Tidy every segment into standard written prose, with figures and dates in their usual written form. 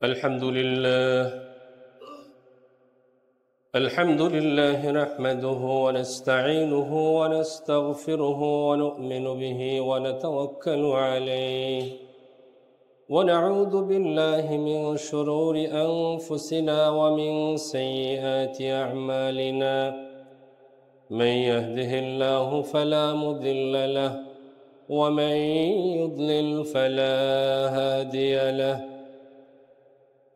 الحمد لله نحمده ونستعينه ونستغفره ونؤمن به ونتوكل عليه ونعوذ بالله من شرور أنفسنا ومن سيئات أعمالنا من يهده الله فلا مضل له ومن يضلل فلا هادي له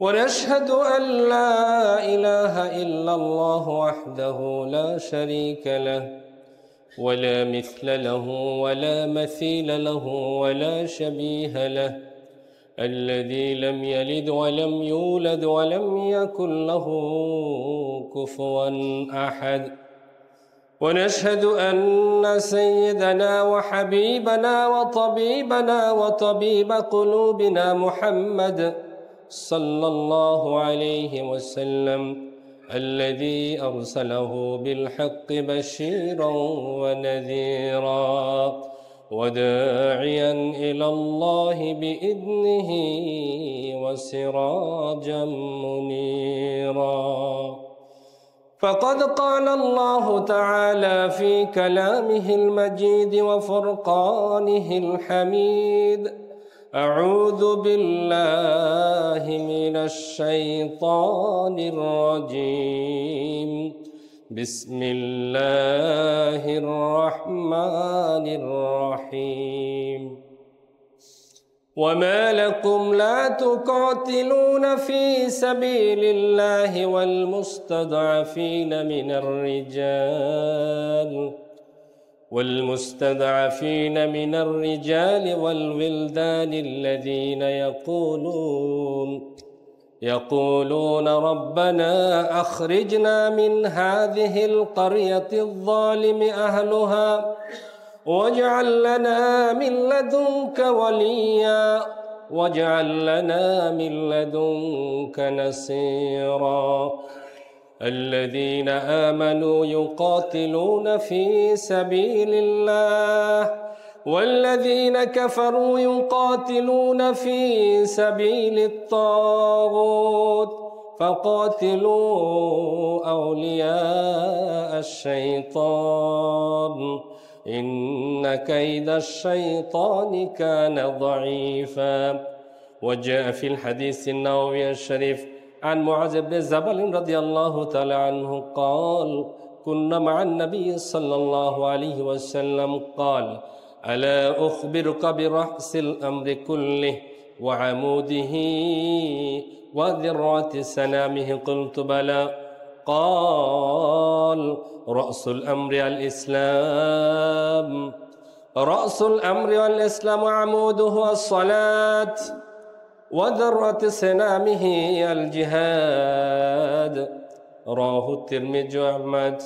ونشهد أن لا إله إلا الله وحده لا شريك له ولا مثل له ولا مثيل له ولا شبيه له الذي لم يلد ولم يولد ولم يكن له كفوا أحد ونشهد أن سيدنا وحبيبنا وطبيب قلوبنا محمد صلى الله عليه وسلم الذي أرسله بالحق بشيرا ونذيرا وداعيا إلى الله بإذنه وسراجا منيرا فقد قال الله تعالى في كلامه المجيد وفرقانه الحميد أعوذ بالله من الشيطان الرجيم بسم الله الرحمن الرحيم وما لكم لا تقاتلون في سبيل الله والمستضعفين من الرجال والولدان الذين يقولون ربنا أخرجنا من هذه القرية الظالم أهلها واجعل لنا من لدنك وليا واجعل لنا من لدنك نصيرا الذين آمنوا يقاتلون في سبيل الله والذين كفروا يقاتلون في سبيل الطاغوت فقاتلوا أولياء الشيطان إن كيد الشيطان كان ضعيفا وجاء في الحديث النبوي الشريف عن معاذ بن جبل رضي الله تعالى عنه قال كنا مع النبي صلى الله عليه وسلم قال ألا أخبرك برأس الأمر كله وعموده وذروة سنامه قلت بلى قال رأس الأمر الإسلام وعموده الصلاة وذروة سنامه الجهاد رواه الترمذي وأحمد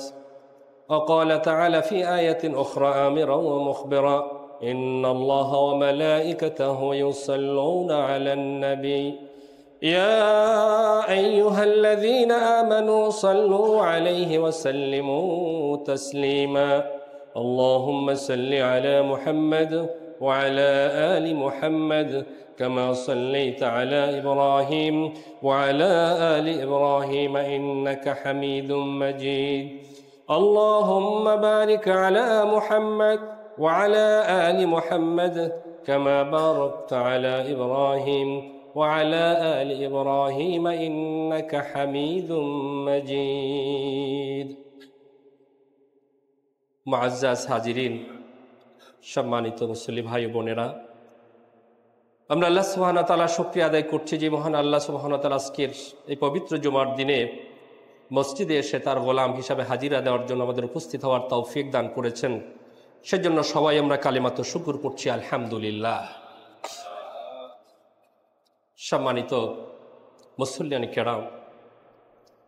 وقال تعالى في آية أخرى آمرا ومخبرا إن الله وملائكته يصلون على النبي يا أيها الذين آمنوا صلوا عليه وسلموا تسليما اللهم صل على محمد وعلى آل محمد كما صليت على إبراهيم وعلى آل إبراهيم إنك حميد مجيد اللهم بارك على محمد وعلى آل محمد كما باركت على إبراهيم وعلى آل إبراهيم إنك حميد مجيد معزز হাজিরিন সম্মানিত মুসলিম ভাই বোনেরা আমরা আল্লাহ সুবহানাহু ওয়া তাআলা শুকরিয়া আদায় করছি যে মহান আল্লাহ সুবহানাহু ওয়া তাআলা আজকের এই পবিত্র জুমার দিনে মসজিদে এসে তার গোলাম হিসাবে হাজিরা দেওয়ার জন্য আমাদের উপস্থিত হওয়ার তৌফিক দান করেছেন সেজন্য সবাই আমরা কালিমাত শুকর করছি আলহামদুলিল্লাহ সম্মানিত মুসল্লিয়ান কিরাম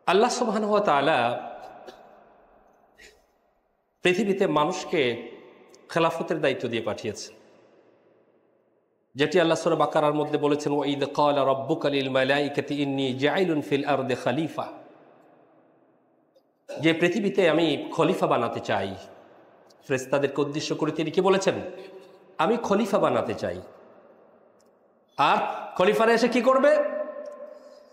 আল্লাহ সুবহানাহু ওয়া তাআলা পৃথিবীতে মানুষকে খেলাফতের দায়িত্ব দিয়ে পাঠিয়েছে যেটি আল্লাহ সূরা বাকারার মধ্যে বলেছেন ওয়াইদ ক্বালা রাব্বুকা লিল মালাইকাতি ইন্নী জাইলুন ফিল আরদি খলিফা যে পৃথিবীতে আমি খলিফা বানাতে চাই ফেরেশতাদেরকে উদ্দেশ্য করে তিনি কি বলেছেন আমি খলিফা বানাতে চাই আর খলিফারা এসে কি করবে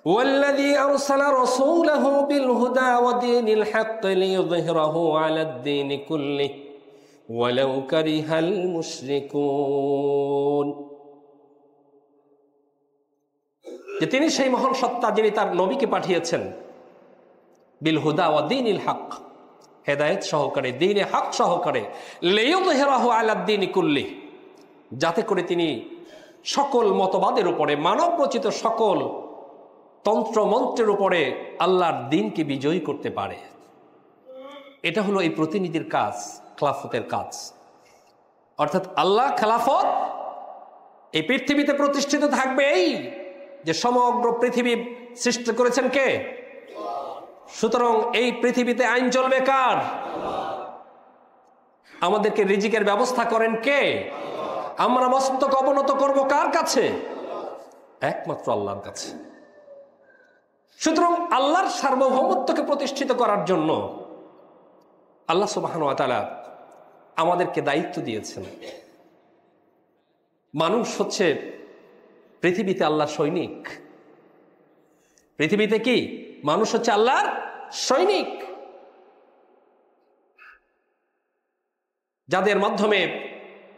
ওয়াল্লাযী আরসালা রাসূলাহু বিল হুদা ওয়া দীনিল হক লিইয়ুযহিরাহু আলাদ দীনি কুল্লিহি ওয়ালাউ কারিহাল মুশরিকুন। যে তিনি সেই মহান সত্তা যিনি তার নবীকে পাঠিয়েছেন বিল হুদা ওয়া দীনিল হক, হেদায়েত সহকারে, দ্বীনে হক সহকারে, লিইয়ুযহিরাহু আলাদ দীনি কুল্লিহি, যাতে করে তিনি সকল মতবাদের উপরে, মানব রচিত সকল তন্ত্র মন্ত্রের উপরে আল্লাহর দ্বীনকে বিজয়ী করতে পারে। এটা হলো এই প্রতিনিধির কাজ, খেলাফতের কাজ। অর্থাৎ আল্লাহ খেলাফত এই পৃথিবীতে প্রতিষ্ঠিত থাকবে এই যে সমগ্র পৃথিবী সৃষ্টি করেছেন কে? সুতরাং এই পৃথিবীতে আইন চলবে কার? আমাদেরকে রিজিকের ব্যবস্থা করেন কে? আমরা মস্তক অবনত করব কার কাছে? একমাত্র আল্লাহর কাছে। সুতরাং আল্লাহর সার্বভৌমত্বকে প্রতিষ্ঠিত করার জন্য আল্লাহ সুবহানাহু ওয়া তাআলা আমাদেরকে দায়িত্ব দিয়েছেন। মানুষ হচ্ছে পৃথিবীতে আল্লাহর সৈনিক। পৃথিবীতে কি মানুষ হচ্ছে আল্লাহর সৈনিক, যাদের মাধ্যমে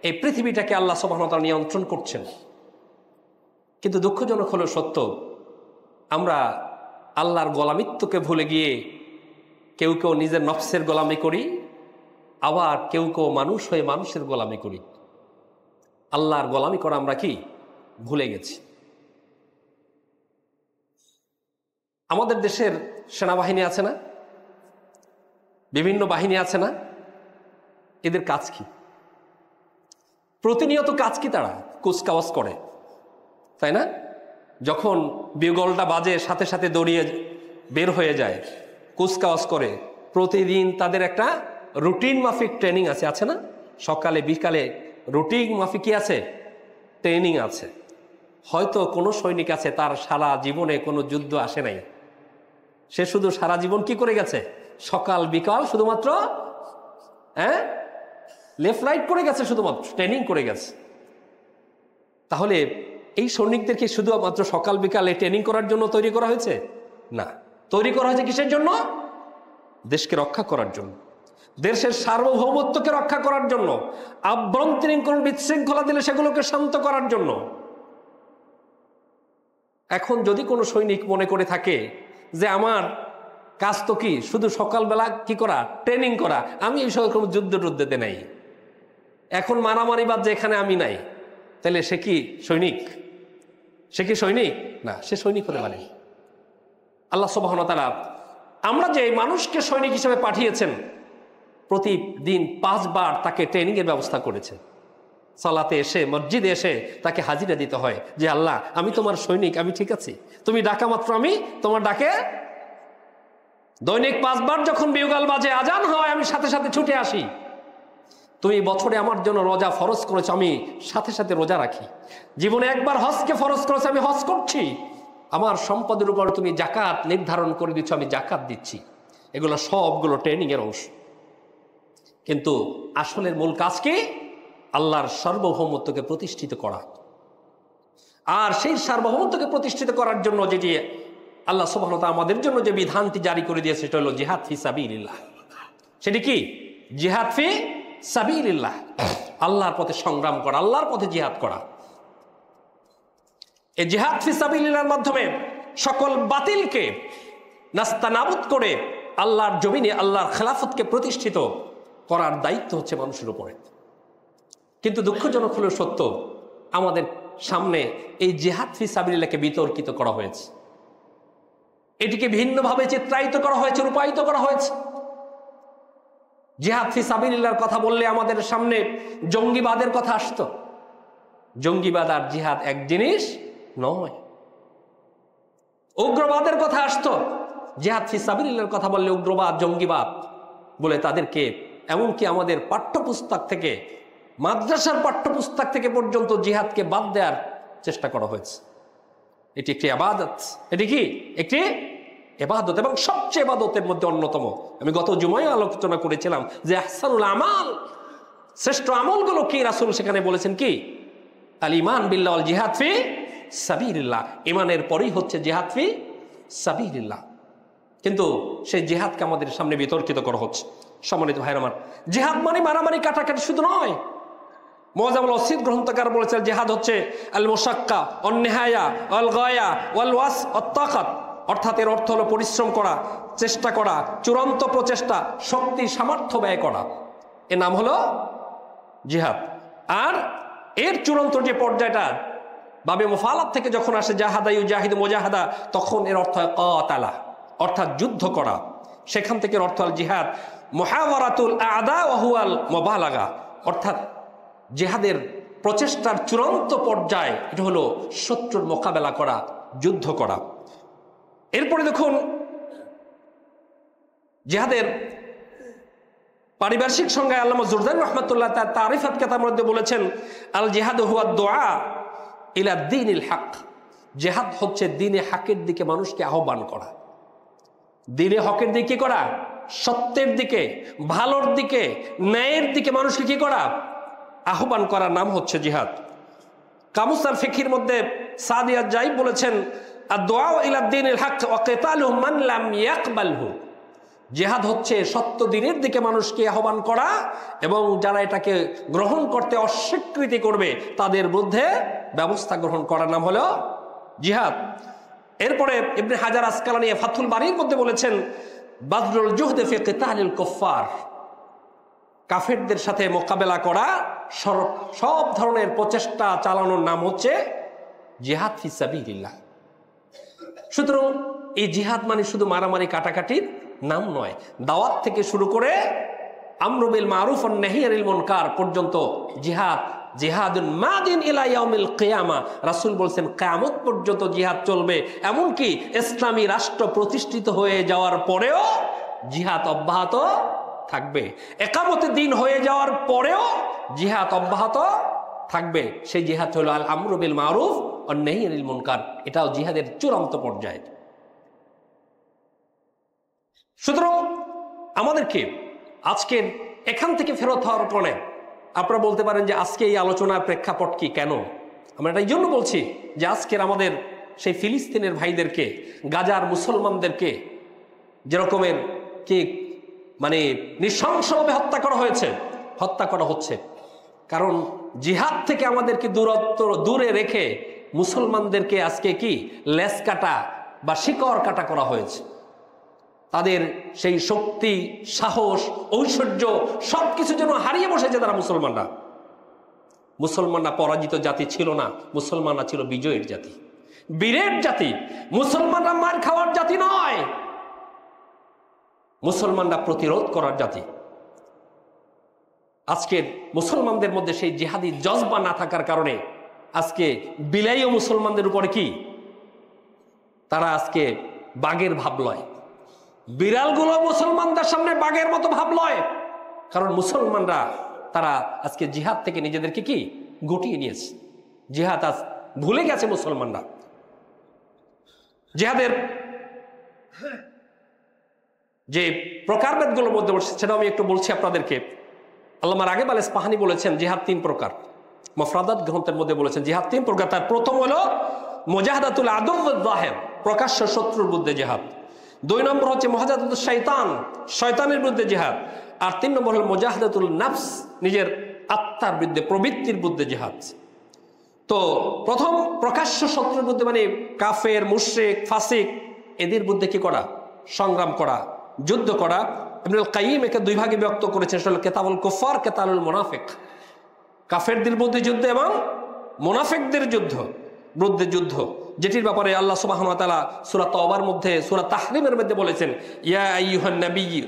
এই পৃথিবীটাকে আল্লাহ সুবহানাহু ওয়া তাআলা নিয়ন্ত্রণ করছেন। কিন্তু দুঃখজনক হলো সত্য, আমরা আল্লাহর গোলামিত্বকে ভুলে গিয়ে কেউ কেউ নিজের নফসের গোলামি করি, আবার কেউ কেউ মানুষ হয়ে মানুষের গোলামি করি। আল্লাহর গোলামি করা আমরা কি ভুলে গেছি। আমাদের দেশের সেনাবাহিনী আছে না, বিভিন্ন বাহিনী আছে না, এদের কাজ কি? প্রতিনিয়ত কাজ কি? তারা কুচকাওয়াজ করে, তাই না? যখন বিগলটা বাজে সাথে সাথে দৌড়িয়ে বের হয়ে যায়, কুচকাওয়াজ করে। প্রতিদিন তাদের একটা রুটিন মাফিক ট্রেনিং আছে না? সকালে বিকালে রুটিন মাফিক কি আছে? ট্রেনিং আছে। হয়তো কোনো সৈনিক আছে তার সারা জীবনে কোনো যুদ্ধ আসে নাই, সে শুধু সারা জীবন কি করে গেছে? সকাল বিকাল শুধুমাত্র লেফট রাইট করে গেছে, শুধুমাত্র ট্রেনিং করে গেছে। তাহলে এই সৈনিকদেরকে শুধুমাত্র সকাল বিকালে ট্রেনিং করার জন্য তৈরি করা হয়েছে? না, তৈরি করা হয়েছে কিসের জন্য? দেশকে রক্ষা করার জন্য, দেশের সার্বভৌমত্বকে রক্ষা করার জন্য, আভ্যন্তরীণ কোন বিশৃঙ্খলা দিলে সেগুলোকে শান্ত করার জন্য। এখন যদি কোনো সৈনিক মনে করে থাকে যে আমার কাজ তো কি শুধু সকালবেলা কি করা, ট্রেনিং করা, আমি এই সকল যুদ্ধ টুদ্ধতে নাই, এখন মারামারি বাদ যে এখানে আমি নাই, তাহলে সে কি সৈনিক? সে কি সৈনিক? না, সে সৈনিক হতে পারে। আল্লাহ সুবহানাহু ওয়া তাআলা আমরা যে মানুষকে সৈনিক হিসেবে পাঠিয়েছেন, প্রতিদিন 5 বার তাকে ট্রেনিং এর ব্যবস্থা করেছেন। সালাতে এসে, মসজিদে এসে তাকে হাজিরা দিতে হয় যে আল্লাহ আমি তোমার সৈনিক, আমি ঠিক আছি, তুমি ডাকা মাত্র আমি তোমার ডাকে। দৈনিক 5 বার যখন বিউগাল বাজে, আজান হয়, আমি সাথে সাথে ছুটে আসি। তুমি বছরে আমার জন্য রোজা ফরজ করেছো, আমি সাথে সাথে রোজা রাখি। জীবনে একবার হজকে ফরজ করেছো, আমি হজ করছি। আমার সম্পদের উপর তুমি জাকাত নির্ধারণ করে দিচ্ছ, আমি জাকাত দিচ্ছি। এগুলো সবগুলো ট্রেনিং এর অংশ। কিন্তু আসলের মূল কাজ কি? আল্লাহর সার্বভৌমত্বকে প্রতিষ্ঠিত করা। আর সেই সার্বভৌমত্বকে প্রতিষ্ঠিত করার জন্য যেটি আল্লাহ সুবহানাহু ওয়া তাআলা আমাদের জন্য যে বিধানটি জারি করে দিয়েছে, সেটা হলো জিহাদ ফি সাবিলিল্লাহ। সেটি কি? জিহাদ ফি সাবিলিল্লাহ, আল্লাহর পথে সংগ্রাম করা, আল্লাহর পথে জিহাদ করা। এই জিহাদ ফি সাবিলিল্লাহর মাধ্যমে সকল বাতিলকে নাস্তানাবুদ করে আল্লাহর জমিনে আল্লাহর খেলাফতকে প্রতিষ্ঠিত করার দায়িত্ব হচ্ছে মানুষের উপরে। কিন্তু দুঃখজনক হলেও সত্য, আমাদের সামনে এই জিহাদ ফি সাবিলিল্লাহকে বিতর্কিত করা হয়েছে, এটিকে ভিন্নভাবে চিত্রায়িত করা হয়েছে, রূপায়িত করা হয়েছে। জিহাদ ফি সাবিলিল্লাহর কথা বললে আমাদের সামনে জঙ্গিবাদের কথা আসতো। জঙ্গিবাদ আর জিহাদ এক জিনিস নয়। উগ্রবাদের কথা আসতো। জিহাদ ফি সাবিলিল্লাহর কথা বললে উগ্রবাদ, জঙ্গিবাদ বলে তাদেরকে, এমনকি আমাদের পাঠ্যপুস্তক থেকে, মাদ্রাসার পাঠ্যপুস্তক থেকে পর্যন্ত জিহাদকে বাদ দেওয়ার চেষ্টা করা হয়েছে। এটি একটি ইবাদত। এটি কি? একটি ইবাদত, এবং সবচেয়ে ইবাদতের মধ্যে অন্যতম। আমি গত জুমায় আলোচনা করেছিলাম যে আহসানুল আমাল, শ্রেষ্ঠ আমলগুলো কি? রাসূল সেখানে বলেছেন কি? আল ঈমান বিল্লাহ ওয়াল জিহাদ ফি সাবিলিল্লাহ। ঈমানের পরেই হচ্ছে জিহাদ ফি সাবিলিল্লাহ। কিন্তু সেই জিহাদকে আমাদের সামনে বিতর্কিত করা হচ্ছে। সম্মানিত ভাইরা আমার, জিহাদ মানে মারামারি কাটাকাটি শুধু নয়। মুআজ্জামুল ওয়াসিত গ্রন্থকার বলেছেন জিহাদ হচ্ছে আল মুশাক্কা ওয়ান নিহায়া ওয়াল গায়া ওয়াল ওয়াস ওয়াত তাকাত, অর্থাৎ এর অর্থ হলো পরিশ্রম করা, চেষ্টা করা, চূড়ান্ত প্রচেষ্টা, শক্তি সামর্থ্য ব্যয় করা, এর নাম হলো জিহাদ। আর এর চূড়ান্ত যে পর্যায়টা বাবে মুফালাত থেকে যখন আসে জাহাদা ইউজাহিদু মুজাহাদা, তখন এর অর্থ হয় কাতালা, অর্থাৎ যুদ্ধ করা। সেখান থেকে অর্থ হল জিহাদ মুহাওয়ারাতুল আদা ওয়া হুয়াল মুবালাগা, অর্থাৎ জিহাদের প্রচেষ্টার চূড়ান্ত পর্যায় এটা হলো শত্রুর মোকাবেলা করা, যুদ্ধ করা। এরপরে দেখুন জিহাদের পারিপার্শ্বিক সংজ্ঞায় আল্লামা জুরদানি রাহমাতুল্লাহ তার তারিফাত কিতাবের মধ্যে বলেছেন আল জিহাদু হুয়া দুআ ইলা দ্বীনিল হক। জিহাদ হচ্ছে দ্বীনে হকের দিকে মানুষকে আহ্বান করা, দ্বীনে হকের দিকে কি করা, সত্যের দিকে, ভালোর দিকে, ন্যায়ের দিকে মানুষকে কি করা, আহ্বান করার নাম হচ্ছে জিহাদ। কামুসার ফিকির মধ্যে সাদিয়া জাইব বলেছেন আদ-দুআ ইলা দ্বীনিল হক ওয়া কিতালু মান লাম ইয়াকবালহু। জিহাদ হচ্ছে সত্য দ্বীনের দিকে মানুষকে আহ্বান করা এবং যারা এটাকে গ্রহণ করতে অস্বীকৃতি করবে তাদের বিরুদ্ধে ব্যবস্থা গ্রহণ করার নাম হলো জিহাদ। এরপরে ইবনে হাজার আসকালানী ফাথুল বারীর মধ্যে বলেছেন বাযলুল জুহদি ফি কিতালিল কুফফার, কাফেরদের সাথে মোকাবেলা করা, সব ধরনের প্রচেষ্টা চালানোর নাম হচ্ছে জিহাদ ফি সাবিলিল্লাহ। সুতরাং এই জিহাদ মানে শুধু মারামারি কাটাকাটির নাম নয়। দাওয়াত থেকে শুরু করে আমরু বিল মারুফ ওয়ান নাহি আনিল মুনকার পর্যন্ত জিহাদ, জিহাদুন মাদিন ইলা ইয়াউমিল কিয়ামা। রাসূল বলেছেন কিয়ামত পর্যন্ত জিহাদ চলবে, এমনকি ইসলামী রাষ্ট্র প্রতিষ্ঠিত হয়ে যাওয়ার পরেও জিহাদ অব্যাহত থাকবে। একামতে দিন হয়ে যাওয়ার পরেও জিহাদ অব্যাহত থাকবে। সেই জিহাদ হলো আল আমরু বিল মারুফ ওয়ান নাহি আনিল মুনকার, এটাও জিহাদের চূড়ান্ত পর্যায়। সুতরাং আমাদেরকে আজকের এখান থেকে ফেরত হওয়ার পরে আপনারা বলতে পারেন যে আজকে এই আলোচনার প্রেক্ষাপট কি, কেন? আমরা এটা এই জন্য বলছি যে আজকের আমাদের সেই ফিলিস্তিনের ভাইদেরকে, গাজার মুসলমানদেরকে যেরকমের কি মানে নৃশংসভাবে হত্যা করা হয়েছে, হত্যা করা হচ্ছে, কারণ জিহাদ থেকে আমাদেরকে দূরে রেখে মুসলমানদেরকে আজকে কি লেজ কাটা বা শিকড় কাটা করা হয়েছে। তাদের সেই শক্তি, সাহস, ঐশ্বর্য সবকিছু যেন হারিয়ে বসেছে তারা। মুসলমানরা পরাজিত জাতি ছিল না, মুসলমানরা ছিল বিজয়ের জাতি, বীরের জাতি। মুসলমানরা মার খাওয়ার জাতি নয়, মুসলমানরা প্রতিরোধ করার জাতি। আজকের মুসলমানদের মধ্যে সেই জিহাদি জজবা না থাকার কারণে আজকে বিলাইও মুসলমানদের উপরে কি তারা আজকে বাঘের ভাব লয়। বিড়ালগুলো মুসলমানদের সামনে বাঘের মতো ভাব লয়, কারণ মুসলমানরা তারা আজকে জিহাদ থেকে নিজেদেরকে কি গুটিয়ে নিয়েছে। জিহাদ আজ ভুলে গেছে মুসলমানরা। জিহাদের যে প্রকারভেদগুলোর মধ্যে সেটা আমি একটু বলছি আপনাদেরকে। আল্লামা রাগিব আল ইসফাহানি বলেছেন জিহাদ 3 প্রকার। মুফরাদাত গ্রন্থের মধ্যে বলেছেন জিহাদ 3 প্রকার। তার প্রথম হলো মুজাহাদাতুল আদুওয়াজ যাহির, প্রকাশ্য শত্রুর বিরুদ্ধে জিহাদ। 2 নম্বর হচ্ছে মুজাহাদাতুল শয়তান, শয়তানের বিরুদ্ধে জিহাদ। আর 3 নম্বর হলো মুজাহাদাতুল নফস, নিজের আত্মার বিরুদ্ধে, প্রবৃত্তির বিরুদ্ধে জিহাদ। তো প্রথম প্রকাশ্য শত্রুর বিরুদ্ধে মানে কাফের, মুশরিক, ফাসিক, এদের বিরুদ্ধে কি করা, সংগ্রাম করা, যুদ্ধ করা। ইবনুল কাইয়িম একে 2 ভাগে বিভক্ত করেছেন, সেটা হলো কিতাবুল কুফার, কিতাবুল মুনাফিক। কাফেরদের বিরুদ্ধে যুদ্ধ এবং মুনাফিকদের বিরুদ্ধে যুদ্ধ, যেটির ব্যাপারে আল্লাহ সুবহানাহু ওয়া তাআলা সূরা তাওবার মধ্যে, সূরা তাহরিমের মধ্যে বলেছেন ইয়া আইয়ুহান নাবিয়্যু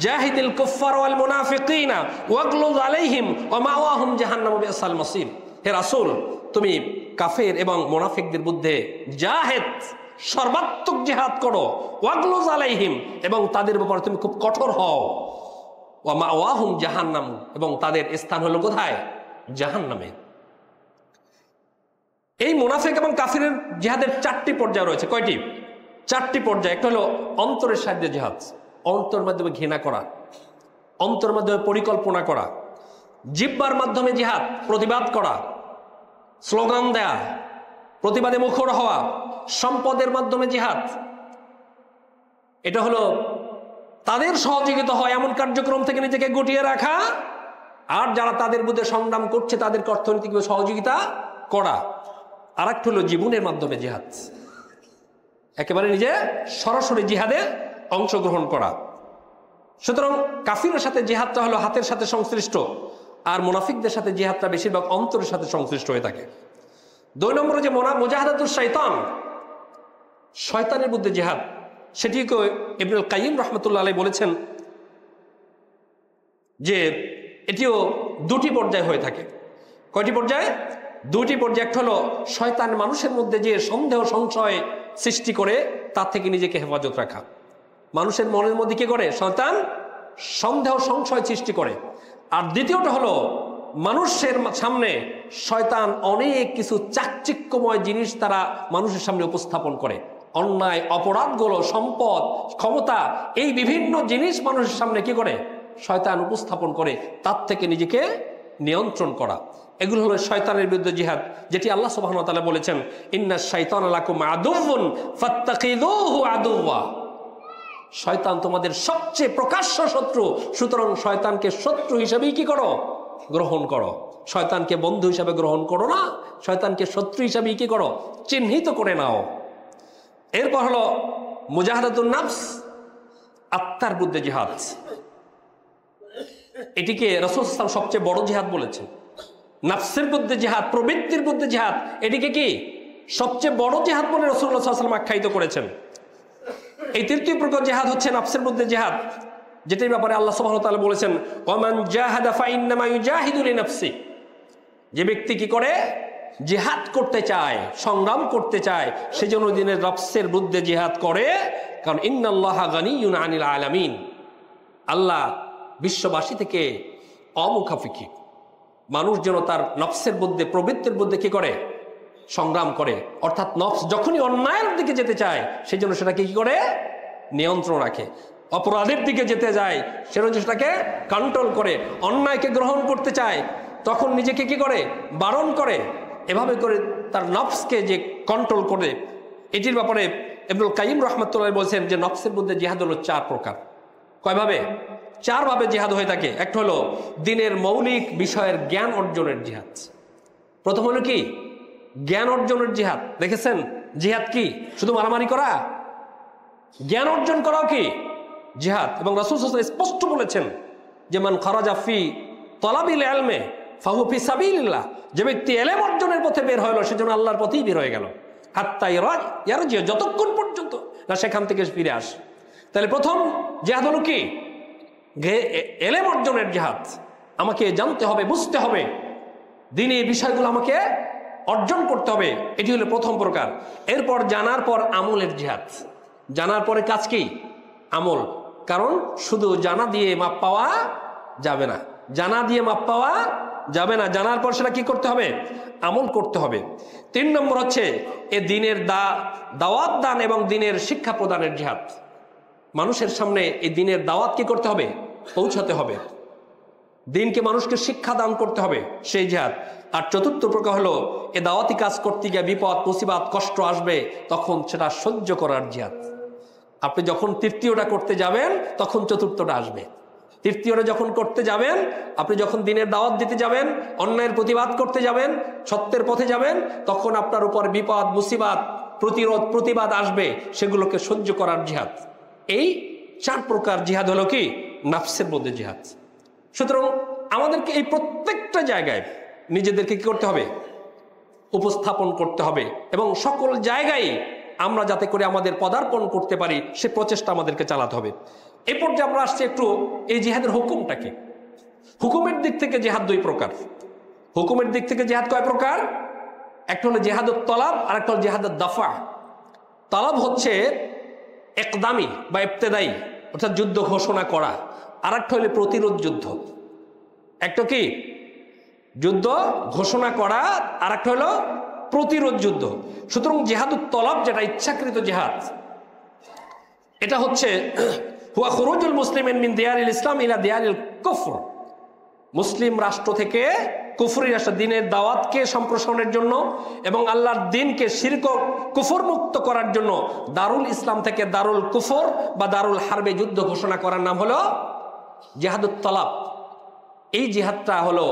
জাহিদিল কুফার ওয়াল মুনাফিকিনা ওয়াগলুজ আলাইহিম ওয়া মাওয়াহুম জাহান্নামু বিসাল মাসির। হে রাসূল, তুমি কাফের এবং মুনাফিকদের বিরুদ্ধে জাহেদ, সর্বাত্মক জিহাদ করো। ওয়াগলুজ আলাইহিম, এবং তাদের ব্যাপারে তুমি খুব কঠোর হও। ওয়া মাওয়াহুম জাহান্নাম, এবং তাদের স্থান হলো কোথায়, জাহান্নামে। এই মুনাফিক এবং কাফিরের জিহাদের 4টি পর্যায় রয়েছে। কয়টি? 4টি পর্যায়। একটা হলো অন্তরের সাহায্যে জিহাদ, অন্তর মাধ্যমে ঘৃণা করা, অন্তর মাধ্যমে পরিকল্পনা করা। জিহ্বার মাধ্যমে জিহাদ, প্রতিবাদ করা, স্লোগান দেয়া, প্রতিবাদে মুখর হওয়া। সম্পদের মাধ্যমে জিহাদ, এটা হলো তাদের সহযোগিতা হয় এমন কার্যক্রম থেকে নিজেকে গুটিয়ে রাখা, আর যারা তাদের বিরুদ্ধে সংগ্রাম করছে তাদেরকে অর্থনৈতিকভাবে সহযোগিতা করা। আর একটা হলো জীবনের মাধ্যমে জিহাদ, একেবারে নিজে সরাসরি জিহাদে অংশগ্রহণ করা। সুতরাং কাফিরের সাথে জিহাদটা হলো হাতের সাথে সংশ্লিষ্ট, আর মুনাফিকদের সাথে জিহাদটা বেশিরভাগ অন্তরের সাথে সংশ্লিষ্ট হয়ে থাকে। 2 নম্বরে যে মুজাহাদাতুশ শয়তান, শয়তানের বিরুদ্ধে জিহাদ, সেটিকে ইবনুল কাইয়িম রাহমাতুল্লাহ আলাইহি বলেছেন যে এটিও 2টি পর্যায়ে হয়ে থাকে। কয়টি পর্যায়ে? 2টি পর্যায়ে। একটা হলো শয়তান মানুষের মধ্যে যে সন্দেহ সংশয় সৃষ্টি করে তার থেকে নিজেকে হেফাজত রাখা। মানুষের মনের মধ্যে কি করে? শয়তান সন্দেহ সংশয় সৃষ্টি করে। আর দ্বিতীয়টা হলো মানুষের সামনে শয়তান অনেক কিছু চাকচিক্যময় জিনিস তারা মানুষের সামনে উপস্থাপন করে। অন্যায়, অপরাধগুলো, সম্পদ, ক্ষমতা, এই বিভিন্ন জিনিস মানুষের সামনে কি করে? শয়তান উপস্থাপন করে, তার থেকে নিজেকে নিয়ন্ত্রণ করা। এগুলো হলো শয়তানের বিরুদ্ধে জিহাদ, যেটি আল্লাহ সুবহানাহু ওয়া তাআলা বলেছেন, ইন্নাশ শাইতানা লাকুম আদুউন ফাত্তাখিযুহু আদুওয়া। শয়তান তোমাদের সবচেয়ে প্রকাশ্য শত্রু, সুতরাং শয়তানকে শত্রু হিসেবেই কি করো? গ্রহণ করো। শয়তানকে বন্ধু হিসাবে গ্রহণ করো না, শয়তানকে শত্রু হিসাবেই কি করো? চিহ্নিত করে নাও। এরপর হলো মুজাহাদাতুন নাফস, আত্মার বিরুদ্ধে জিহাদ। এটিকে রাসূল সাল্লাল্লাহু আলাইহি ওয়াসাল্লাম সবচেয়ে বড় জিহাদ বলেছেন। নাফসের বিরুদ্ধে জিহাদ, প্রবৃত্তির বিরুদ্ধে জিহাদ, এটিকে কি সবচেয়ে বড় জিহাদ বলে রাসূলুল্লাহ সাল্লাল্লাহু আলাইহি ওয়াসাল্লাম আখ্যায়িত করেছেন। এই 3টি প্রকার জিহাদ হচ্ছে নাফসের বিরুদ্ধে জিহাদ, যেটির ব্যাপারে আল্লাহ সুবহানাহু ওয়া তাআলা বলেছেন, ওয়ামান জাহাদা ফাইন্নামা ইউজাহিদু লিনাফসি। যে ব্যক্তি কি করে? জিহাদ করতে চায়, সংগ্রাম করতে চায়, সেজন্য দিনের নফসের বিরুদ্ধে জিহাদ করে। কারণ ইন্নাল্লাহা গানিয়্যুন আনিল আলামিন, আল্লাহ বিশ্ববাসী থেকে অমুখাফিকি। মানুষ যেন তার নফসের বিরুদ্ধে, প্রবৃত্তির বিরুদ্ধে কি করে? সংগ্রাম করে। অর্থাৎ নফস যখনই অন্যায়ের দিকে যেতে চায়, সেই জন্য সেটাকে কি করে? নিয়ন্ত্রণ রাখে। অপরাধের দিকে যেতে যায়, সেজন্য সেটাকে কন্ট্রোল করে। অন্যায়কে গ্রহণ করতে চায়, তখন নিজেকে কি করে? বারণ করে। এভাবে করে তার নফসকে যে কন্ট্রোল করে। এটির ব্যাপারে ইবনুল কাইয়িম রাহমাতুল্লাহ বলছেন যে নফসের মধ্যে জিহাদ হলো 4 প্রকার। কয়ভাবে? 4 ভাবে জিহাদ হয়ে থাকে। একটা হলো দ্বীনের মৌলিক বিষয়ের জ্ঞান অর্জনের জিহাদ। প্রথম হলো কি? জ্ঞান অর্জনের জিহাদ। দেখেছেন জিহাদ কি? শুধু মারামারি করা? জ্ঞান অর্জন করাও কি জিহাদ। এবং রাসূল সাল্লাল্লাহু আলাইহি ওয়াসাল্লাম স্পষ্ট বলেছেন যে মান খারাজা ফি তালাবিল ইলমি ফাহু ফি সাবিলিল্লাহ। যে ব্যক্তি ইলম অর্জনের পথে বের হলো, সেজন্য আল্লাহর পথেই বের হয়ে গেল। হাত্তা ইয়ারজি, যতক্ষণ পর্যন্ত না সেখান থেকে ফিরে আসে। তাহলে প্রথম জিহাদ হলো কি? ইলম অর্জনের জিহাদ। আমাকে জানতে হবে, বুঝতে হবে, দ্বীনি বিষয়গুলো আমাকে অর্জন করতে হবে। এটি হলো প্রথম প্রকার। এরপর জানার পর আমলের জিহাদ। জানার পরে কাজ কি? আমল। কারণ শুধু জানা দিয়ে মাপ পাওয়া যাবে না, জানা দিয়ে মাপ পাওয়া যাবে না। জানার পর সেটা কি করতে হবে? আমল করতে হবে। 3 নম্বর হচ্ছে এ দ্বীনের দাওয়াত দান এবং দ্বীনের শিক্ষা প্রদানের জিহাদ। মানুষের সামনে এই দ্বীনের দাওয়াত কি করতে হবে? পৌঁছাতে হবে। দ্বীনকে মানুষকে শিক্ষা দান করতে হবে, সেই জিহাদ। আর 4র্থ প্রকার হলো এ দাওয়াতি কাজ করতে গিয়ে বিপদ, মুসিবত, কষ্ট আসবে, তখন সেটা সহ্য করার জিহাদ। আপনি যখন 3য়টা করতে যাবেন, তখন 4র্থটা আসবে। 3য়টা যখন করতে যাবেন, আপনি যখন দ্বীনের দাওয়াত দিতে যাবেন, অন্যায়ের প্রতিবাদ করতে যাবেন, সত্যের পথে যাবেন, তখন আপনার উপর বিপদ, মুসিবত, প্রতিরোধ, প্রতিবাদ আসবে, সেগুলোকে সহ্য করার জিহাদ। এই 4 প্রকার জিহাদ হলো কি? নাফসের মধ্যে জিহাদ। সুতরাং আমাদেরকে এই প্রত্যেকটা জায়গায় নিজেদেরকে কি করতে হবে? উপস্থাপন করতে হবে, এবং সকল জায়গায় আমরা যাতে করে আমাদের পদার্পণ করতে পারি, সে প্রচেষ্টা আমাদেরকে চালাতে হবে। এই পর্যায়ে আমরা আসছি একটু এই জিহাদের হুকুমটাকে। হুকুমের দিক থেকে জিহাদ 2 প্রকার। হুকুমের দিক থেকে জিহাদ কয় প্রকার? একটা হলো জিহাদুত তলাব, আর একটা হলো জিহাদুত দাফা। তলাব হচ্ছে একদামি বা ইবতেদাই, অর্থাৎ যুদ্ধ ঘোষণা করা। আর একটা হলো প্রতিরোধ যুদ্ধ। একটা কি? যুদ্ধ ঘোষণা করা, আর একটা হলো প্রতিরোধ যুদ্ধ। সুতরাং জিহাদুত তলাব, যেটা ইচ্ছাকৃত জিহাদ, এটা হচ্ছে হুয়া খুরুজুল মুসলিমিন মিন দিয়ারিল ইসলাম ইলা দিয়ারিল কুফর। মুসলিম রাষ্ট্র থেকে কুফরি রাষ্ট্র, দিনের দাওয়াতকে সম্প্রসারণের জন্য এবং আল্লাহর দিনকে শিরক কুফর মুক্ত করার জন্য দারুল ইসলাম থেকে দারুল কুফর বা দারুল হারবে যুদ্ধ ঘোষণা করার নাম হলো জিহাদুত তলাব। এই জিহাদটা হলো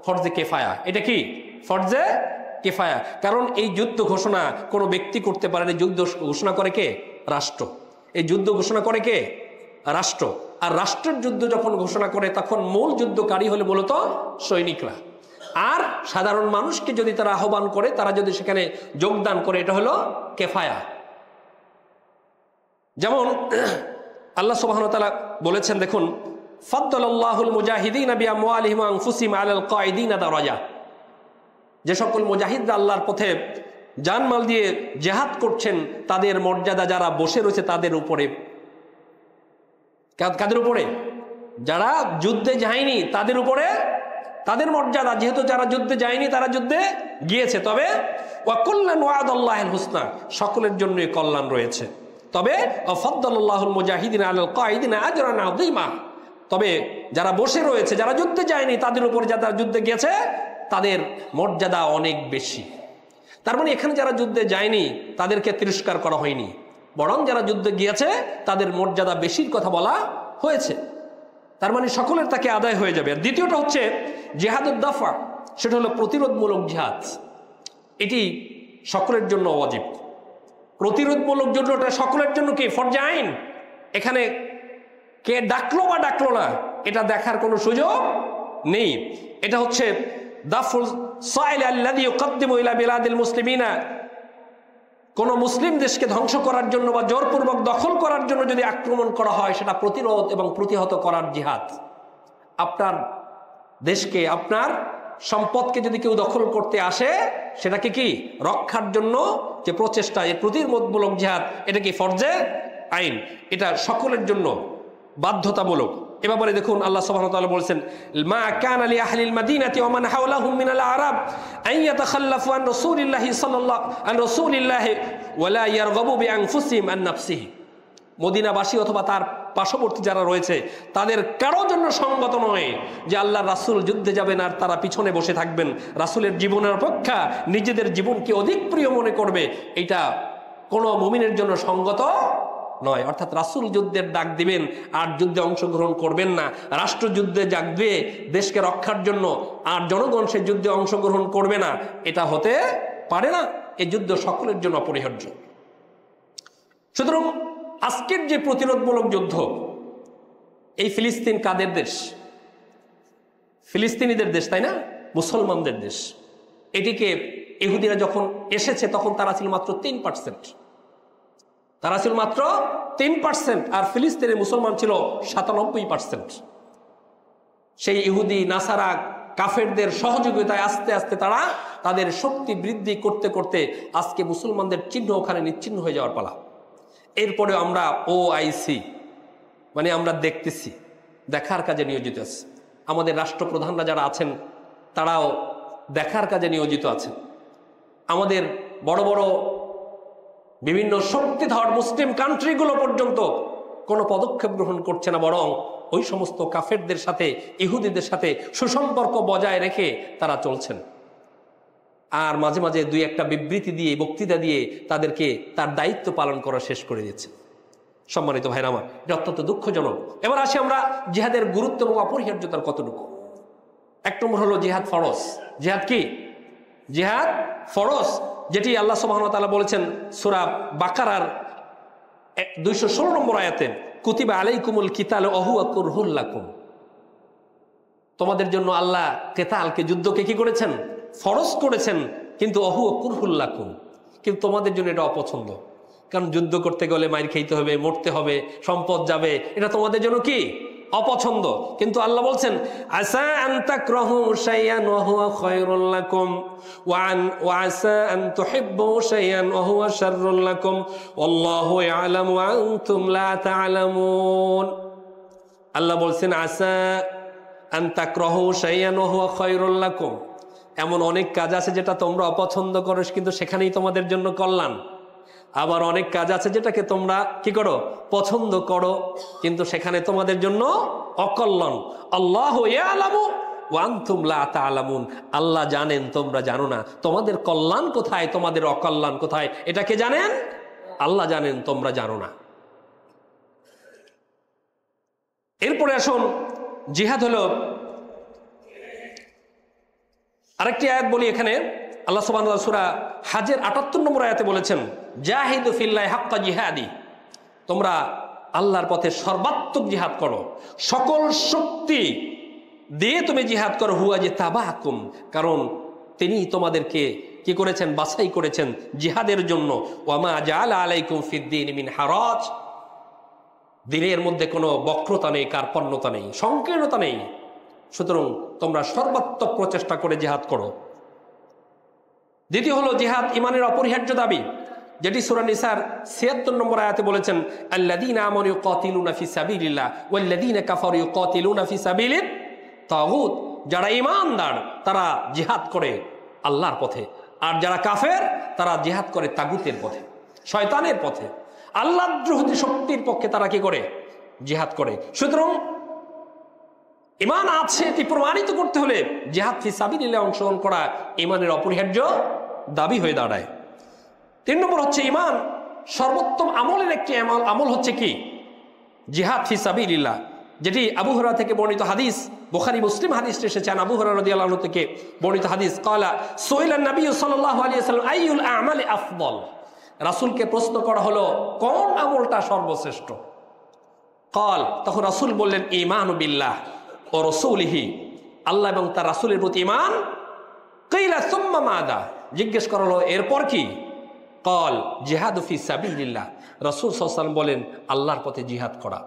ফরজে কেফায়া। এটা কি ফরজে কেফায়া, কারণ এই যুদ্ধ ঘোষণা কোনো ব্যক্তি করতে পারে না। যুদ্ধ ঘোষণা করে কে? রাষ্ট্র। এই যুদ্ধ ঘোষণা করে কে? রাষ্ট্র। আর রাষ্ট্রের যুদ্ধ যখন ঘোষণা করে তখন মূল যুদ্ধকারী হলে মূলত সৈনিকরা। আর সাধারণ মানুষকে যদি তারা আহ্বান করে, তারা যদি সেখানে যোগদান করে, এটা হলো কেফায়া। যেমন আল্লাহ সুবহানাহু ওয়া তাআলা বলেছেন, দেখুন, ফাদ্দালাল্লাহুল মুজাহিদিনা বিআমওয়ালিহিম ওয়া আনফুসিহিম আলাল কায়িদিনা দারাজা। যে সকল মুজাহিদরা আল্লাহর পথে জানমাল দিয়ে জিহাদ করছেন, তাদের মর্যাদা যারা বসে রয়েছে তাদের উপরে। কাদের উপরে? যারা যুদ্ধে যায়নি তাদের উপরে তাদের মর্যাদা, যেহেতু যারা যুদ্ধে যায়নি তারা যুদ্ধে গিয়েছে। তবে ওয়াকুল্লান ওয়াদাল্লাহিল হুসনা, সকলের জন্যই কল্যাণ রয়েছে। তবে ফাদ্দালাল্লাহুল মুজাহিদিনা আলাল কায়িদিনা আজরান আযীমা, তবে যারা বসে রয়েছে, যারা যুদ্ধে যায়নি তাদের উপরে যারা যুদ্ধে গিয়েছে তাদের মর্যাদা অনেক বেশি। তার মানে এখানে যারা যুদ্ধে যায়নি তাদেরকে তিরস্কার করা হয়নি, বরং যারা যুদ্ধে গিয়েছে তাদের মর্যাদা বেশির কথা বলা হয়েছে। তার মানে সকলের তাকে আদায় হয়ে যাবে। আর দ্বিতীয়টা হচ্ছে জিহাদুদ দাফা, সেটা হলো প্রতিরোধমূলক জিহাদ। এটি সকলের জন্য ওয়াজিব। প্রতিরোধমূলক যুদ্ধটা সকলের জন্য কি ফরজে আইন। এখানে কে ডাকলো বা ডাকলো না এটা দেখার কোনো সুযোগ নেই। এটা হচ্ছে দাফুল সাইল আল্লাযী ইউকদ্দিমু ইলা বিলাদিল মুসলিমিনা, কোন মুসলিম দেশকে ধ্বংস করার জন্য বা জোরপূর্বক দখল করার জন্য যদি আক্রমণ করা হয়, সেটা প্রতিরোধ এবং প্রতিহত করার জিহাদ। আপনার দেশকে, আপনার সম্পদকে যদি কেউ দখল করতে আসে, সেটাকে কি রক্ষার জন্য যে প্রচেষ্টা, এই প্রতিরোধমূলক জিহাদ, এটা কি ফরজে আইন। এটা সকলের জন্য বাধ্যতামূলক। এ ব্যাপারে দেখুন আল্লাহ সুবহানাহু ওয়া তাআলা বলেছেন, মা কানা লি আহলিল মাদিনাতি ওয়া মান হাওলাহুম মিনাল আরাব আন ইয়াতাখাল্লাফু আন রাসূলিল্লাহি সাল্লাল্লাহু আন রাসূলিল্লাহি ওয়া লা ইয়ারগাবু বিআনফুসিহিম আন নাফসিহি। মদিনাবাসী অথবা তার পার্শ্ববর্তী যারা রয়েছে তাদের কারো জন্য সঙ্গত নয় যে আল্লাহর রাসূল যুদ্ধে যাবেন আর তারা পিছনে বসে থাকবেন। রাসূলের জীবনের অপেক্ষা নিজেদের জীবনকে অধিক প্রিয় মনে করবে, এটা কোনো মুমিনের জন্য সঙ্গত নয়। অর্থাৎ রাসূল যুদ্ধের ডাক দিবেন আর যুদ্ধে অংশগ্রহণ করবেন না, রাষ্ট্রযুদ্ধে জাগবে দেশকে রক্ষার জন্য আর জনগণ সে যুদ্ধে অংশগ্রহণ করবে না, এটা হতে পারে না। এই যুদ্ধ সকলের জন্য অপরিহার্য। সুতরাং আজকের যে প্রতিরোধমূলক যুদ্ধ, এই ফিলিস্তিন কাদের দেশ? ফিলিস্তিনিদের দেশ, তাই না? মুসলমানদের দেশ। এটিকে ইহুদিরা যখন এসেছে তখন তারা ছিল মাত্র 3%, তারা ছিল মাত্র 3%, আর ফিলিস্তিনের মুসলমান ছিল 97%। সেই ইহুদি নাসারা কাফেরদের সহযোগিতায় আস্তে আস্তে তারা তাদের শক্তি বৃদ্ধি করতে করতে আজকে মুসলমানদের চিহ্ন ওখানে নিচ্ছিন্ন হয়ে যাওয়ার পালা। এরপরে আমরা OIC মানে আমরা দেখতেছি, দেখার কাজে নিয়োজিত আছি। আমাদের রাষ্ট্রপ্রধানরা যারা আছেন তারাও দেখার কাজে নিয়োজিত আছেন। আমাদের বড় বড় বিভিন্ন শক্তিধর মুসলিম কান্ট্রিগুলো পর্যন্ত কোনো পদক্ষেপ গ্রহণ করছে না, বরং ওই সমস্ত কাফেরদের সাথে, ইহুদিদের সাথে সুসম্পর্ক বজায় রেখে তারা চলছেন। আর মাঝে মাঝে দুই একটা বিবৃতি দিয়ে, বক্তৃতা দিয়ে তাদেরকে তার দায়িত্ব পালন করা শেষ করে দিচ্ছে। সম্মানিত ভাইরা আমার, এটা অত্যন্ত দুঃখজনক। এবার আসি আমরা জিহাদের গুরুত্ব এবং অপরিহার্যতার কতটুকু। এক নম্বর হলো জিহাদ ফরজ। জিহাদ কি? জিহাদ ফরজ, যেটি আল্লাহ সুবহানাহু ওয়া তাআলা বলেছেন সূরা বাকারার 216 নম্বর আয়াতে, কুতিবা আলাইকুমুল কিতালু ওয়া হুয়া কুরহুল লাকুম। তোমাদের জন্য আল্লাহ কেতালকে, যুদ্ধকে কি করেছেন? ফরজ করেছেন, কিন্তু ওয়া হুয়া কুরহুল লাকুম, কিন্তু তোমাদের জন্য এটা অপছন্দ। কারণ যুদ্ধ করতে গেলে মাইর খেতে হবে, মরতে হবে, সম্পদ যাবে, এটা তোমাদের জন্য কি? অপছন্দ। কিন্তু আল্লাহ বলছেন আসা আন তাকরাহু শাইআন ওয়া হুয়া খায়রুল লাকুম ওয়া আসা আন তুহিব্বু শাইআন ওয়া হুয়া শাররুল লাকুম ওয়াল্লাহু ইয়ালামু ওয়া আনতুম লা তা'লামুন। আল্লাহ বলছেন আসা আন তাকরাহু শাইআন ওয়া হুয়া খায়রুল লাকুম, এমন অনেক কাজ আছে যেটা তোমরা অপছন্দ করো কিন্তু সেখানেই তোমাদের জন্য কল্যাণ। আবার অনেক কাজ আছে যেটাকে তোমরা কি করো? পছন্দ করো, কিন্তু সেখানে তোমাদের জন্য অকল্যাণ। আল্লাহু ইয়ালামু ওয়া আনতুম লা তা'লামুন, আল্লাহ জানেন তোমরা জানো না। তোমাদের কল্যাণ কোথায়, তোমাদের অকল্যাণ কোথায়, এটা কে জানেন? আল্লাহ জানেন, তোমরা জানো না। এরপরে আসুন, জিহাদ হলো আরেকটি আয়াত বলি। এখানে আল্লাহ সুবহানাহু ওয়া তাআলা সূরা হাজের ৭৮ নম্বর আয়াতে বলেছেন, জাহিদু ফিল্লাহি হাক্কা জিহাদি, তোমরা আল্লাহর পথে সর্বাত্মক জিহাদ করো, সকল শক্তি দিয়ে তুমি জিহাদ করো। হুয়া জিতাবাকুম, কারণ তিনি তোমাদেরকে কি করেছেন? বাছাই করেছেন জিহাদের জন্য। ওয়ামা জাআলা আলাইকুম ফিদ্দীন মিন হারাজ, দিনের মধ্যে কোনো বক্রতা নেই, কার্পণ্যতা নেই, সংকীর্ণতা নেই। সুতরাং তোমরা সর্বাত্মক প্রচেষ্টা করে জিহাদ করো। দ্বিতীয় হলো জিহাদ ইমানের অপরিহার্য দাবি, যেটি সূরা নিসার ৭৬ নম্বর আয়াতে বলেছেন, আল্লাযীনা আমানু ইউকাতিলুনা ফি সাবিলিল্লাহ ওয়াল্লাযীনা কাফারু ইউকাতিলুনা ফি সাবিলিত তাগুত, যারা ঈমানদার তারা জিহাদ করে আল্লাহর পথে, আর যারা কাফের তারা জিহাদ করে তাগুতের পথে, শয়তানের পথে, আল্লাহদ্রোহী শক্তির পক্ষে তারা কি করে? জিহাদ করে। সুতরাং ঈমান আছে এটি প্রমাণিত করতে হলে জিহাদ ফি সাবিলিল্লাহ অংশগ্রহণ করা ঈমানের অপরিহার্য দাবি হয়ে দাঁড়ায়। ৩ নম্বর হচ্ছে ঈমান সর্বোত্তম আমলের একটি আমল হচ্ছে কি? জিহাদ ফি সাবিলিল্লাহ, যেটি আবু হুরায়রা থেকে বর্ণিত হাদিস, বুখারী মুসলিম হাদিস এসেছেন। আবু হুরায়রা রাদিয়াল্লাহু আনহু থেকে বর্ণিত হাদিস, ক্বালা সুইলা নবী সাল্লাল্লাহু আলাইহি ওয়াসাল্লাম আইয়ুল আমালি আফদল, রাসূলকে প্রশ্ন করা হলো কোন আমলটা সর্বশ্রেষ্ঠ? ক্বাল, তখন রাসূল বললেন ঈমানু বিল্লাহ ও রাসূলিহি, আল্লাহ এবং তার রাসূলের প্রতি ঈমান। কিলা সুম্মা মাদা, জিজ্ঞেস করা হলো এরপর কি? ক্বাল জিহাদু ফি সাবিলিল্লাহ, রাসূল সাল্লাল্লাহু আলাইহি ওয়াসাল্লাম বলেন আল্লাহর পথে জিহাদ করা।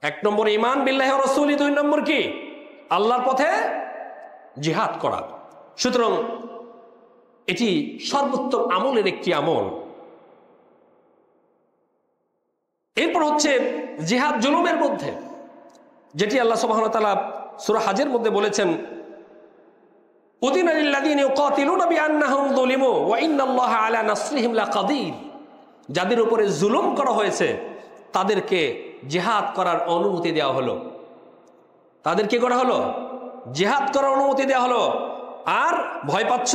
১ নম্বর ঈমান বিল্লাহি ওয়া রাসূলিহি, ২ নম্বর কি? আল্লাহর পথে জিহাদ করা। সুতরাং এটি সর্বোত্তম আমলের একটি আমল। এরপর হচ্ছে জিহাদ জুলুমের মধ্যে, যেটি আল্লাহ সুবহানাহু ওয়া তাআলা সূরা হাজের মধ্যে বলেছেন, উযিনা লিল্লাযীনা ইউকাতিলুনা বিআন্নাহুম যুলিমু ওয়া ইন্নাল্লাহা আলা নাসরিহিম লাকাদির, যাদের উপরে জুলুম করা হয়েছে তাদেরকে জিহাদ করার অনুমতি দেওয়া হলো। তাদের কি করা হলো? জিহাদ করার অনুমতি দেওয়া হলো। আর ভয় পাচ্ছ?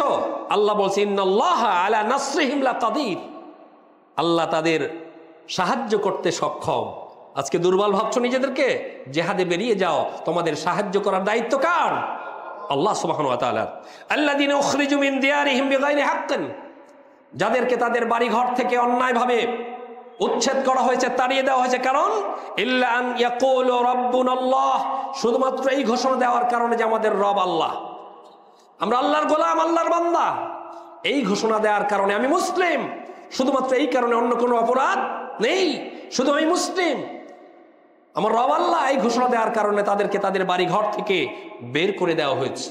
আল্লাহ বলছে ইন্নাল্লাহা আলা নাসরিহিম লাকাদির, আল্লাহ তাদের সাহায্য করতে সক্ষম। আজকে দুর্বল ভাবছো নিজেদেরকে? জিহাদে বেরিয়ে যাও, তোমাদের সাহায্য করার দায়িত্ব কার? আল্লাহ সুবহানাহু ওয়া তাআলা। আল্লাযীনা উখরিজু মিন দিয়ারিহিম বিগাইরি হাক্কিন, যাদেরকে তাদের বাড়ি ঘর থেকে অন্যায়ভাবে উচ্ছেদ করা হয়েছে, তাড়িয়ে দেওয়া হয়েছে, কারণ ইল্লা আন ইয়াকুলু রাব্বুনাল্লাহ, শুধুমাত্র এই ঘোষণা দেওয়ার কারণে যে আমাদের রব আল্লাহ, আমরা আল্লাহর গোলাম, আল্লাহর বান্দা, এই ঘোষণা দেওয়ার কারণে আমি মুসলিম, শুধুমাত্র এই কারণে, অন্য কোনো অপরাধ নেই, শুধু আমি মুসলিম, আমার রব আল্লাহ, এই ঘোষণা দেওয়ার কারণে তাদেরকে তাদের বাড়িঘর থেকে বের করে দেওয়া হয়েছে।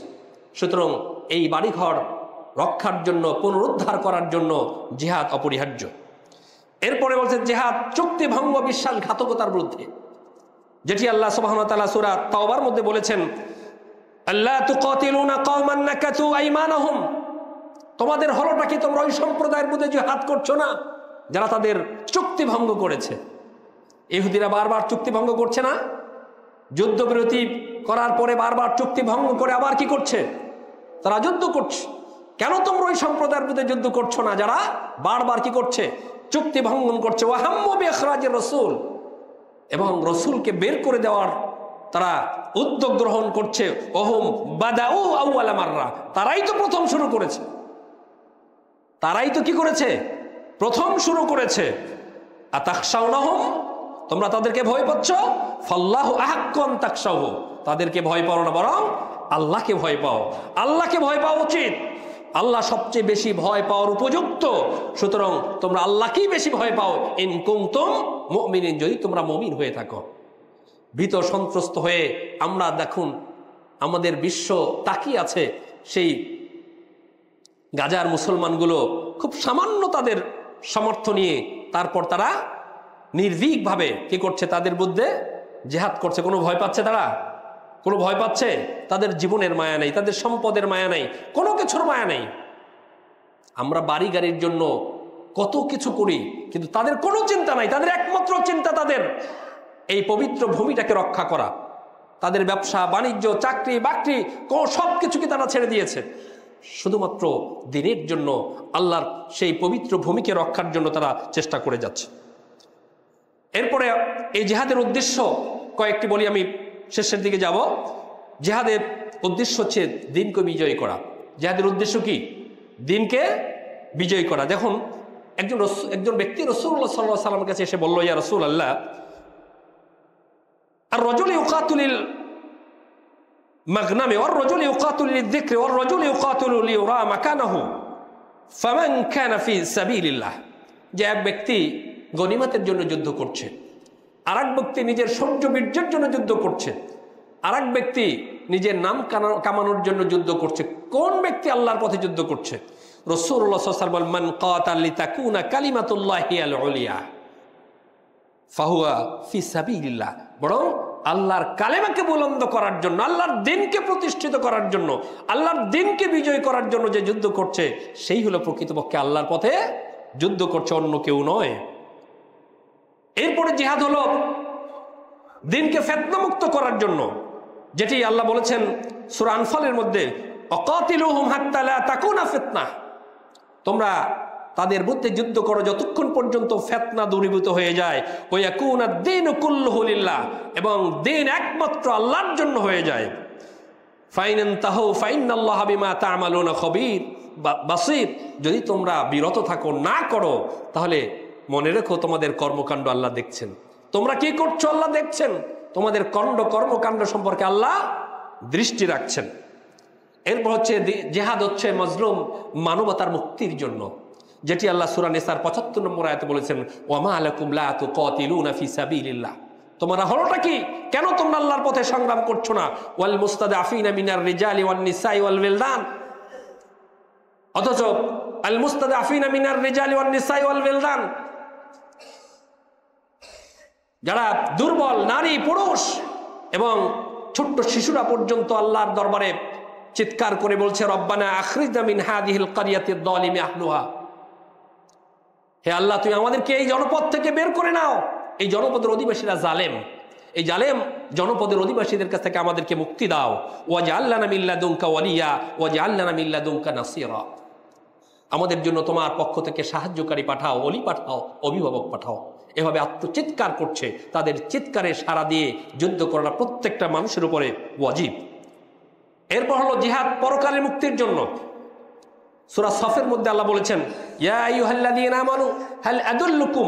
সুতরাং এই বাড়িঘর রক্ষার জন্য, পুনরুদ্ধার করার জন্য জিহাদ অপরিহার্য। এরপরে বলছেন জিহাদ চুক্তি ভঙ্গ, বিশ্বাসঘাতকতার বিরুদ্ধে, যেটি আল্লাহ সুবহানাহু ওয়া তাআলা সূরা তাওবার মধ্যে বলেছেন, আল্লা তুকাতিলুনা কওমান নাকাতু আইমানাহুম, তোমাদের হলোটা কি? তোমরা ওই সম্প্রদায়ের মধ্যে জিহাদ করছো না যারা তাদের চুক্তি ভঙ্গ করেছে। ইহুদিরা বারবার চুক্তি ভঙ্গ করছে না? যুদ্ধবিরতি করার পরে বারবার চুক্তি ভঙ্গ করে আবার কি করছে? তারা যুদ্ধ করছে। কেন তোমরা ওই সম্প্রদায়ের বিরুদ্ধে যুদ্ধ করছো না যারা বারবার কি করছে? চুক্তি ভঙ্গন করছে। ওয়াহাম্মু বিইখরাজির রাসূল, এবং রসুলকে বের করে দেওয়ার তারা উদ্যোগ গ্রহণ করছে। ওহুম বাদাউ আউওয়ালা মাররা, তারাই তো প্রথম শুরু করেছে, তারাই তো কি করেছে? প্রথম শুরু করেছে। আতাখশাউনাহুম, তোমরা তাদেরকে ভয় পাচ্ছ? ফাল্লাহু আহাক্কু আন তাখশাউহু, তাদেরকে ভয় পাও না, বরং আল্লাহকে ভয় পাও। আল্লাহকে ভয় পাওয়া উচিত, আল্লাহ সবচেয়ে বেশি ভয় পাওয়ার উপযুক্ত। সুতরাং তোমরা আল্লাহকেই বেশি ভয় পাও। ইন কুনতুম মুমিনিন, যদি তোমরা মুমিন হয়ে থাকো। ভীত সন্ত্রস্ত হয়ে আমরা দেখুন আমাদের বিশ্ব তাকিয়ে আছে সেই গাজার মুসলমানগুলো খুব সামান্য তাদের সামর্থ্য নিয়ে, তারপর তারা নির্ভীকভাবে কি করছে? তাদের বিরুদ্ধে জিহাদ করছে। কোনো ভয় পাচ্ছে তারা? কোনো ভয় পাচ্ছে? তাদের জীবনের মায়া নেই, তাদের সম্পদের মায়া নেই, কোনো কিছুর মায়া নেই। আমরা বাড়ি গাড়ির জন্য কত কিছু করি, কিন্তু তাদের কোনো চিন্তা নাই। তাদের একমাত্র চিন্তা তাদের এই পবিত্র ভূমিটাকে রক্ষা করা, তাদের ব্যবসা বাণিজ্য, চাকরি বাকরি সব কিছুকে তারা ছেড়ে দিয়েছে, শুধুমাত্র দিনের জন্য, আল্লাহর সেই পবিত্র ভূমিকে রক্ষার জন্য তারা চেষ্টা করে যাচ্ছে। এরপরে এই জিহাদের উদ্দেশ্য কয়েকটি বলি, আমি শেষের দিকে যাব। জিহাদের উদ্দেশ্য হচ্ছে দিনকে বিজয়ী করা। জিহাদের উদ্দেশ্য কি? দিনকে বিজয়ী করা। দেখুন, একজন ব্যক্তি রাসূলুল্লাহ সাল্লাল্লাহু আলাইহি ওয়াসাল্লামের কাছে এসে বলল, ইয়া রাসূলুল্লাহ, আর রাজুল ইউকাতিলুল মাগনামে ওয়ার রাজুল ইউকাতিলু লিযিকরি ওয়ার রাজুল ইউকাতিলু লিয়ুরা মাকানাহু ফামান কানা ফি সাবিলিল্লাহ। যে এক ব্যক্তি গনিমতের জন্য যুদ্ধ করছে, আরেক ব্যক্তি নিজের শৌর্য বীর্যের জন্য যুদ্ধ করছে, আরেক ব্যক্তি নিজের নাম কামানোর জন্য যুদ্ধ করছে। কোন ব্যক্তি আল্লাহর পথে যুদ্ধ করছে? রাসূলুল্লাহ সাল্লাল্লাহু আলাইহি ওয়াসাল্লাম বলেন, মান কাতাল লিতাকুনা কালিমাতুল্লাহি আল উলিয়া ফাহুয়া ফি সাবিলিল্লাহ। বরং আল্লাহর কালেমাকে বুলন্দ করার জন্য, আল্লাহর দ্বীনকে প্রতিষ্ঠিত করার জন্য, আল্লাহর দ্বীনকে বিজয় করার জন্য যে যুদ্ধ করছে, সেই হলো প্রকৃতপক্ষে আল্লাহর পথে যুদ্ধ করছে, অন্য কেউ নয়। এরপরে জিহাদ হলো দ্বীনকে ফিতনামুক্ত করার জন্য, যেটি আল্লাহ বলেছেন সূরা আনফালের মধ্যে, অকাতিলুহুম হাত্তা লা তাকুনা ফিতনাহ। তোমরা তাদের মধ্যে যুদ্ধ করো যতক্ষণ পর্যন্ত ফিতনা দূরীভূত হয়ে যায়, ওয়া ইয়াকুনাদ দীনু কুল্লুহু লিল্লাহ, এবং দ্বীন একমাত্র আল্লাহর জন্য হয়ে যায়। ফাইন ইনতাহু ফাইন্নাল্লাহা বিমা তা'মালুনা খবীর বাসীর। যদি তোমরা বিরত থাকো, না করো, তাহলে মনে রেখো তোমাদের কর্মকাণ্ড আল্লাহ দেখছেন। তোমরা কি করছো আল্লাহ দেখছেন, তোমাদের কর্মকাণ্ড সম্পর্কে আল্লাহ দৃষ্টি রাখছেন। এরপর হচ্ছে জিহাদ হচ্ছে মাজলুম মানবতার মুক্তির জন্য, যেটি আল্লাহ সূরা নিসার ৭৫ নম্বর আয়াতে বলেছেন, ওয়ামা লাকুম লা তুকাতিলুনা ফি সাবিলিল্লাহ। তোমরা হলোটা কি? কেন তোমরা আল্লাহর পথে সংগ্রাম করছো না? ওয়াল মুস্তাদআফিনা মিনার রিজালি ওয়ান নিসাই ওয়াল ওয়িলদান। অথচ আল মুস্তাদআফিনা মিনার রিজালি ওয়ান নিসাই ওয়াল ওয়িলদান, যারা দুর্বল নারী, পুরুষ এবং ছোট্ট শিশুরা পর্যন্ত আল্লাহর দরবারে চিৎকার করে বলছে, রব্বানা আখরিজনা মিন হাযিহিল ক্বরিয়াতিদ যালিমি আহলুহা। হে আল্লাহ, তুমি আমাদেরকে এই জনপদ থেকে বের করে নাও। এই জনপদের অধিবাসীরা জালেম, এই জালেম জনপদের অধিবাসীদের কাছ থেকে আমাদেরকে মুক্তি দাও। ওয়াজআল লানা মিন লাদুনকা ওয়ালিয়া ওয়াজআল লানা মিন লাদুনকা নাসীরা। আমাদের জন্য তোমার পক্ষ থেকে সাহায্যকারী পাঠাও, ওলি পাঠাও, অভিভাবক পাঠাও। এভাবে আত্মচিৎকার করছে। তাদের চিৎকারে সাড়া দিয়ে যুদ্ধ করাটা প্রত্যেকটা মানুষের উপরে ওয়াজিব। এরপর হলো জিহাদ পরকালের মুক্তির জন্য। সূরা সফের মধ্যে আল্লাহ বলেছেন, ইয়া আইয়ুহাল্লাযীনা আমানু হাল আদুল্লুকুম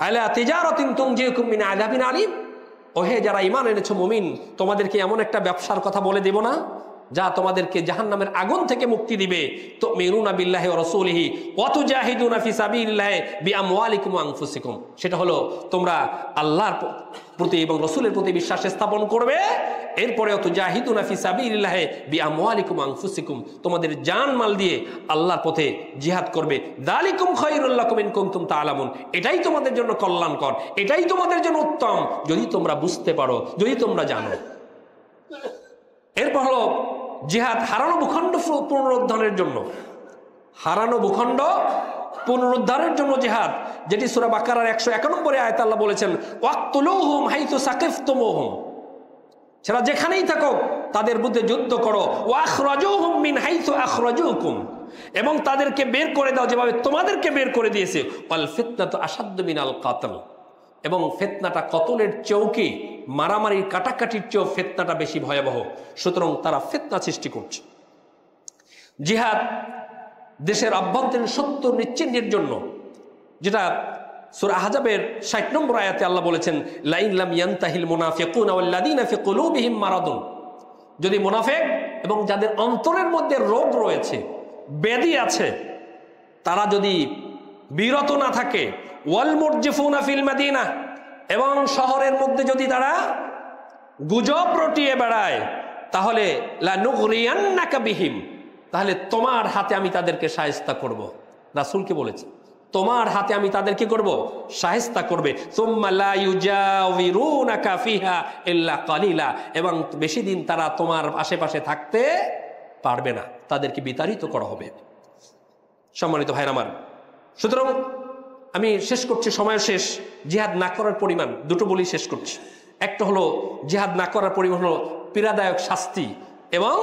আলা তিজারাতিন তুনজিকুম মিন আযাবিন আলীম। ওহে যারা ঈমান এনেছো মুমিন, তোমাদেরকে এমন একটা ব্যবসার কথা বলে দেব না যা তোমাদেরকে জাহান্নামের আগুন থেকে মুক্তি দিবে। তুমিনুনা বিল্লাহি ওয়া রাসূলিহি ওয়া তুজাহিদুনা ফি সাবিলিল্লাহি বিআমওয়ালিকুম ওয়া আনফুসিকুম। সেটা হলো তোমরা আল্লাহর প্রতি এবং রাসূলের প্রতি বিশ্বাস স্থাপন করবে। এরপরে তুজাহিদুনা ফি সাবিলিল্লাহি বিআমওয়ালিকুম ওয়া আনফুসিকুম, তোমাদের জান মাল দিয়ে আল্লাহর পথে জিহাদ করবে। যালিকুম খায়রুল লাকুম ইন কুনতুম তা'লামুন। এটাই তোমাদের জন্য কল্যাণকর, এটাই তোমাদের জন্য উত্তম, যদি তোমরা বুঝতে পারো, যদি তোমরা জানো। এরপর হলো জিহাদ হারানো ভূখণ্ড পুনরুদ্ধারের জন্য। হারানো ভূখণ্ড পুনরুদ্ধারের জন্য জিহাদ, যেটি সূরা বাকারার ১০১ নম্বরে আয়াতে আল্লাহ বলেছেন, ওয়াকতুলুহুম হাইতু সাকিফতুমুহুম। সেটা যেখানেই থাকো তাদের বিরুদ্ধে যুদ্ধ করো। ওয়াখরাজুহুম মিন হাইতু আখরাজুকুম, এবং তাদেরকে বের করে দাও যেভাবে তোমাদেরকে বের করে দিয়েছে। ওয়াল ফিতনাতু আশাদ্দু মিনাল কাতল, এবং ফিতনাটা কতলের চেয়েও কি, মারামারির কাটাকাটির চেয়েও ফিতনাটা বেশি ভয়াবহ। সুতরাং তারা ফিতনা সৃষ্টি করছে। জিহাদ দেশের আভ্যন্তরীণ সত্য নিশ্চিহ্নের জন্য, যেটা সূরা আহজাবের ৬০ নম্বর আয়াতে আল্লাহ বলেছেন, লাইন লাম ইয়ানতাহিল মুনাফিকুনা ওয়াল্লাযীনা ফি কুলুবিহিম মারাদুন। যদি মুনাফিক এবং যাদের অন্তরের মধ্যে রোগ রয়েছে, ব্যাধি আছে, তারা যদি বিরত না থাকে, ওয়াল মুরজিফুনা ফিল মাদিনা, এবং শহরের মধ্যে যদি তারা গুজব রটিয়ে বেড়ায়, তাহলে লা নুগরিয়ান্নাকা বিহিম, তাহলে তোমার হাতে আমি তাদেরকে শায়েস্তা করব। রাসূলকে বলেছে, তোমার হাতে আমি তাদেরকে করব, শায়েস্তা করবে। সুম্মা লা ইউজাউরুনাকা ফিহা ইল্লা কালিলা, এবং বেশি দিন তারা তোমার আশেপাশে থাকতে পারবে না, তাদেরকে বিতাড়িত করা হবে। সম্মানিত ভাইরা আমার, সুতরাং আমি শেষ করছি, সময় শেষ। জিহাদ না করার পরিমাণ দুটো বলি শেষ করছি। একটা হলো জিহাদ না করার পরিমাণ হলো পীড়াদায়ক শাস্তি এবং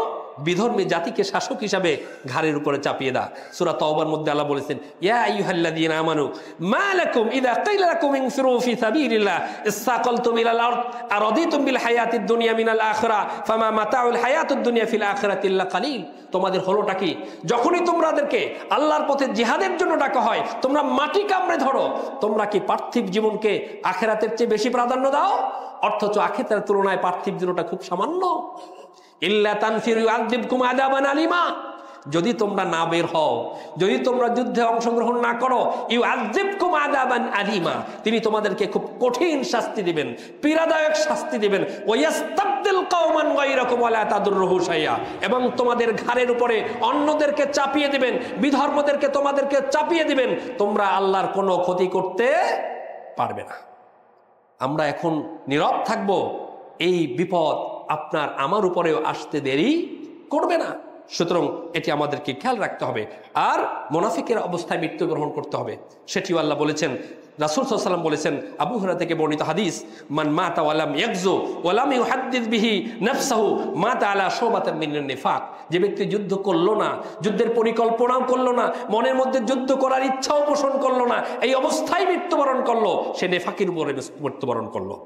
বিধর্মী জাতিকে শাসক হিসাবে ঘাড়ের উপরে চাপিয়ে দেয়া। সূরা তাওবার মধ্যে আল্লাহ বলেছেন, ইয়া আইয়ুহাল্লাযীনা আমানু মা লাকুম ইযা কিলা লাকুম ইনফিরু ফি সাবিলিল্লাহ ইসতাকালতুম ইলাল আরদ আরাদিতুম বিল হায়াতিদ দুনিয়া মিনাল আখিরাহ ফামা মাতাউল হায়াতুদ দুনিয়া ফিল আখিরাতি ইল্লা কালিল। তোমাদের হলোটা কি? যখনই তোমাদেরকে আল্লাহর পথে জিহাদের জন্য ডাকা হয় তোমরা মাটি কামড়ে ধরো। তোমরা কি পার্থিব জীবনকে আখিরাতের চেয়ে বেশি প্রাধান্য দাও? অথচ আখিরাতের তুলনায় পার্থিব জীবনটা খুব সামান্য। ইল্লা তানফিরু ইউআযিবকুম আযাবান আলিমা, যদি তোমরা না বের হও, যদি তোমরা যুদ্ধে অংশগ্রহণ না করো, ইউআযিবকুম আযাবান আলিমা, তিনি তোমাদেরকে খুব কঠিন শাস্তি দিবেন, পীড়াদায়ক শাস্তি দিবেন। ওয়ায়াস্তাবদিল কওমান গায়রাকুম ওয়া লা তাদুররুহু শাইআ, এবং তোমাদের ঘাড়ের উপরে অন্যদেরকে চাপিয়ে দিবেন, বিধর্মদেরকে তোমাদেরকে চাপিয়ে দিবেন, তোমরা আল্লাহর কোনো ক্ষতি করতে পারবে না। আমরা এখন নীরব থাকবো, এই বিপদ আপনার আমার উপরেও আসতে দেরি করবে না। সুতরাং এটি আমাদেরকে খেয়াল রাখতে হবে। আর মুনাফিকের অবস্থায় মৃত্যুগ্রহণ করতে হবে, সেটিও আল্লাহ বলেছেন। রাসূল সাল্লাল্লাহু আলাইহি ওয়াসাল্লাম বলেছেন, আবু হুরায়রা থেকে বর্ণিত হাদিস, মান মাতা ওয়া লাম ইয়াগজু ওয়া লাম ইউহাদ্দিস বিহি নাফসাহু মাতা আলা শুবাতান মিনান নিফাক। যে ব্যক্তি যুদ্ধ করলো না, যুদ্ধের পরিকল্পনাও করলো না, মনের মধ্যে যুদ্ধ করার ইচ্ছাও পোষণ করলো না, এই অবস্থায় মৃত্যুবরণ করলো, সে নেফাকের উপরে মৃত্যুবরণ করলো।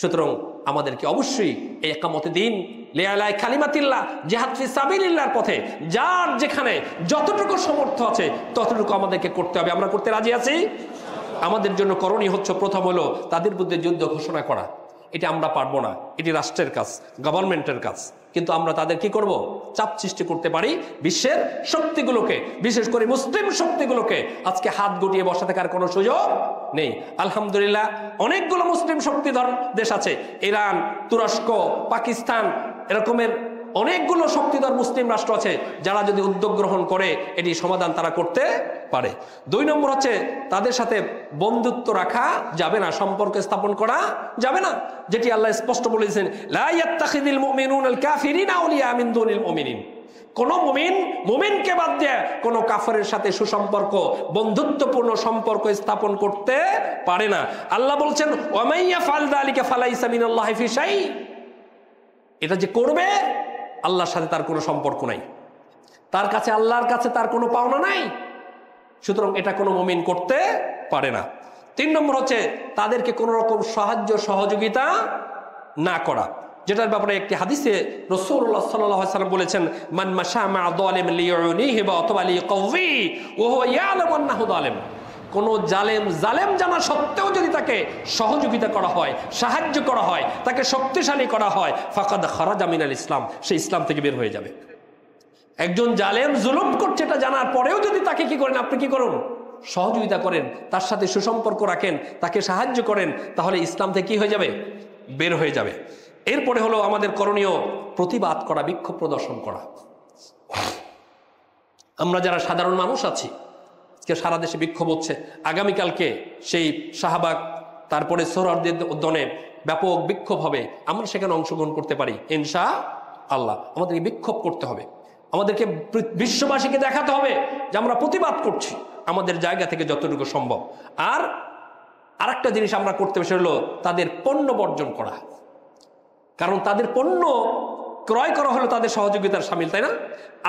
সুতরাং আমাদেরকে অবশ্যই এই ইকামতে দ্বীন লিআলাই কালিমাতিল্লাহ, জিহাদ ফি সাবিলিল্লাহর পথে যার যেখানে যতটুকু সামর্থ্য আছে ততটুকু আমাদেরকে করতে হবে। আমরা করতে রাজি আছি? আমাদের জন্য করণীয় হচ্ছে, প্রথম হলো তাদের বিরুদ্ধে যুদ্ধ ঘোষণা করা। এটা আমরা পারবো না, এটি রাষ্ট্রের কাজ, গভর্নমেন্টের কাজ। কিন্তু আমরা তাদের কি করব? চাপ সৃষ্টি করতে পারি বিশ্বের শক্তিগুলোকে, বিশেষ করে মুসলিম শক্তিগুলোকে। আজকে হাত গুটিয়ে বসে থাকার কোনো সুযোগ নেই। আলহামদুলিল্লাহ অনেকগুলো মুসলিম শক্তিধর দেশ আছে, ইরান, তুরস্ক, পাকিস্তান, এরকমের অনেকগুলো শক্তিধর মুসলিম রাষ্ট্র আছে যারা যদি উদ্যোগ গ্রহণ করে এটি সমাধান তারা করতে পারে। 2 নম্বর হচ্ছে তাদের সাথে বন্ধুত্ব রাখা যাবে না, সম্পর্ক স্থাপন করা যাবে না, যেটি আল্লাহ স্পষ্ট বলেছেন, লা ইয়াত্তাখিযুল মুমিনুনাল কাফিরিনা আউলিয়া মিন দুনিল মুমিনিন। কোন মুমিনকে বাদ দিয়ে কোন কাফেরের সাথে সুসম্পর্ক, বন্ধুত্বপূর্ণ সম্পর্ক স্থাপন করতে পারে না। আল্লাহ বলছেন, ওয়া মান ইয়াফআল যালিকা ফালাইসা মিনাল্লাহি ফি শাই। এটা যে করবে আল্লাহর সাথে তার কোনো সম্পর্ক নাই, তার কাছে আল্লাহর কাছে তার কোনো পাওনা নাই। সুতরাং এটা কোনো মুমিন করতে পারে না। 3 নম্বর হচ্ছে তাদেরকে কোনো রকম সাহায্য সহযোগিতা না করা, যেটার ব্যাপারে একটি হাদিসে রাসূলুল্লাহ সাল্লাল্লাহু আলাইহি ওয়াসাল্লাম বলেছেন, মান মাশা মা যালিমিন লিইউনিহি বা অথবা লিকাউযি ওয়া হুয়া ইয়ালামু আন্নাহু যালিম। কোন জালেম জানা সত্ত্বেও যদি তাকে সহযোগিতা করা হয়, সাহায্য করা হয়, তাকে শক্তিশালী করা হয়, ফাকাদ খারাজা মিনাল ইসলাম, সে ইসলাম থেকে বের হয়ে যাবে। একজন জালেম জুলুম করছে এটা জানার পরেও যদি তাকে কি করেন, আপনি কি করুন? সহযোগিতা করেন, তার সাথে সুসম্পর্ক রাখেন, তাকে সাহায্য করেন, তাহলে ইসলাম থেকে কি হয়ে যাবে? বের হয়ে যাবে। এরপরে হলো আমাদের করণীয় প্রতিবাদ করা, বিক্ষোভ প্রদর্শন করা। আমরা যারা সাধারণ মানুষ আছি, সারা দেশে বিক্ষোভ হচ্ছে, আগামীকালকে সেই শাহবাগ, তারপরে সোহরাওয়ার্দী উদ্যানে ব্যাপক বিক্ষোভ হবে, আমরা সেখানে অংশগ্রহণ করতে পারি ইনশাআল্লাহ। আমাদেরকে বিক্ষোভ করতে হবে, আমাদেরকে বিশ্ববাসীকে দেখাতে হবে যে আমরা প্রতিবাদ করছি আমাদের জায়গা থেকে যতটুকু সম্ভব। আর আরেকটা জিনিস আমরা করতে হবে, সেটা হলো তাদের পণ্য বর্জন করা। কারণ তাদের পণ্য ক্রয় করা হলো তাদের সহযোগিতার শামিল, তাই না?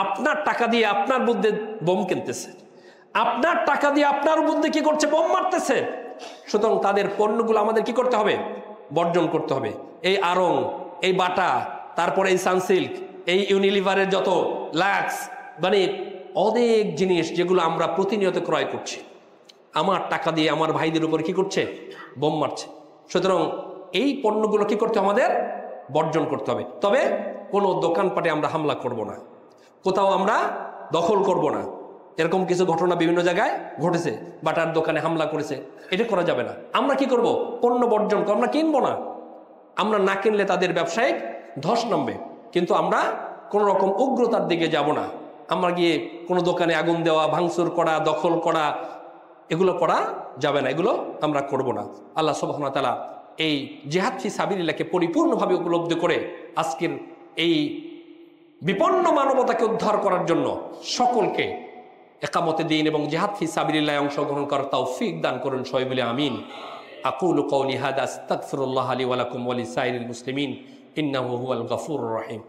আপনার টাকা দিয়ে আপনার মধ্যে বোম কিনতেছে, আপনার টাকা দিয়ে আপনার মধ্যে কি করছে? বোম মারতেছে। সুতরাং তাদের পণ্যগুলো আমাদের কি করতে হবে? বর্জন করতে হবে। এই আড়ং, এই বাটা, তারপরে এই সানসিল্ক, এই ইউনিলিভারের যত লাক্স, মানে অনেক জিনিস যেগুলো আমরা প্রতিনিয়ত ক্রয় করছি, আমার টাকা দিয়ে আমার ভাইদের উপর কি করছে? বোম মারছে। সুতরাং এই পণ্যগুলো কি করতে আমাদের? বর্জন করতে হবে। তবে কোনো দোকানপাটে আমরা হামলা করব না, কোথাও আমরা দখল করব না। এরকম কিছু ঘটনা বিভিন্ন জায়গায় ঘটেছে, বাটার দোকানে হামলা করেছে, এটা করা যাবে না। আমরা কি করব? পণ্য বর্জন, আমরা কিনবো না। আমরা না কিনলে তাদের ব্যবসায়িক ধস নামবে, কিন্তু আমরা কোনো রকম উগ্রতার দিকে যাব না। আমরা গিয়ে কোনো দোকানে আগুন দেওয়া, ভাঙচুর করা, দখল করা, এগুলো করা যাবে না, এগুলো আমরা করব না। আল্লাহ সুবহানাহু ওয়া তাআলা এই জিহাদ ফি সাবিলিল্লাহকে পরিপূর্ণভাবে উপলব্ধি করে আজকের এই বিপন্ন মানবতাকে উদ্ধার করার জন্য সকলকে ইকামতে দ্বীন এবং জিহাদ ফি সাবিলিল্লাহ অংশগ্রহণ করার তৌফিক দান করুন, সবাই বলে আমিন। আকুলু কওলি হাদা আস্তাগফিরুল্লাহ লি ওয়া লাকুম ওয়া লিসাইরিল মুসলিমিন ইন্নাহু হুয়াল গফুরুর রহিম।